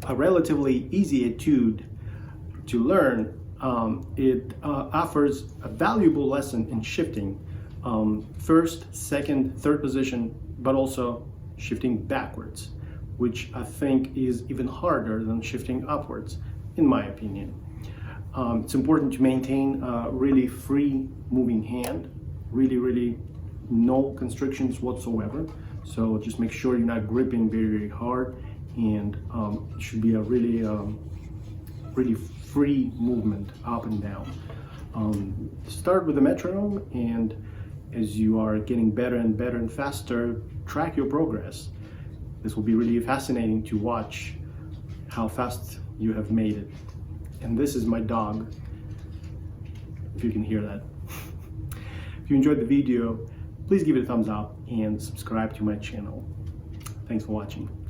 a relatively easy etude to learn. It offers a valuable lesson in shifting first, second, third position, but also shifting backwards, which I think is even harder than shifting upwards, in my opinion. It's important to maintain a really free moving hand, really no constrictions whatsoever. So just make sure you're not gripping very hard, and it should be a really free movement up and down. Start with the metronome, and as you are getting better and faster, track your progress. This will be really fascinating to watch how fast you have made it. And this is my dog, if you can hear that. If you enjoyed the video, please give it a thumbs up and subscribe to my channel. Thanks for watching.